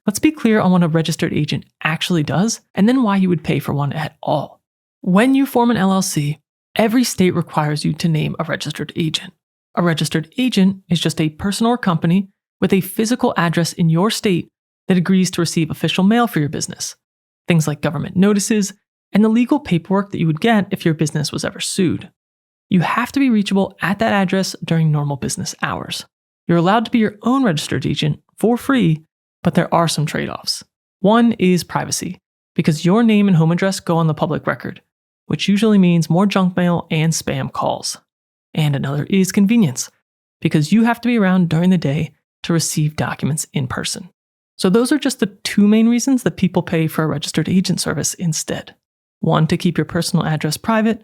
Let's be clear on what a registered agent actually does, and then why you would pay for one at all. When you form an LLC, every state requires you to name a registered agent. A registered agent is just a person or company with a physical address in your state that agrees to receive official mail for your business. Things like government notices and the legal paperwork that you would get if your business was ever sued. You have to be reachable at that address during normal business hours. You're allowed to be your own registered agent for free, but there are some trade-offs. One is privacy, because your name and home address go on the public record, which usually means more junk mail and spam calls. And another is convenience, because you have to be around during the day to receive documents in person. So those are just the two main reasons that people pay for a registered agent service instead. One, to keep your personal address private,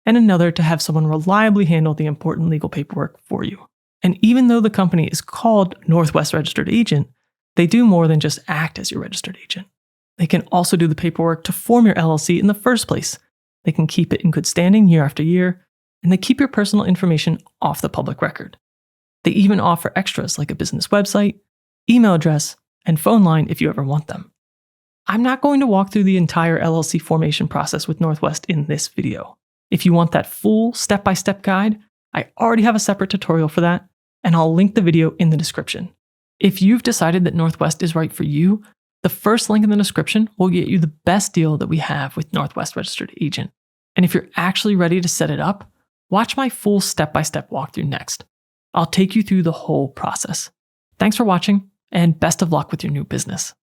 and another to have someone reliably handle the important legal paperwork for you. And even though the company is called Northwest Registered Agent, they do more than just act as your registered agent. They can also do the paperwork to form your LLC in the first place. They can keep it in good standing year after year, and they keep your personal information off the public record. They even offer extras like a business website, email address, and phone line if you ever want them. I'm not going to walk through the entire LLC formation process with Northwest in this video. If you want that full step-by-step guide, I already have a separate tutorial for that, and I'll link the video in the description. If you've decided that Northwest is right for you, the first link in the description will get you the best deal that we have with Northwest Registered Agent. And if you're actually ready to set it up, watch my full step-by-step walkthrough next. I'll take you through the whole process. Thanks for watching, and best of luck with your new business.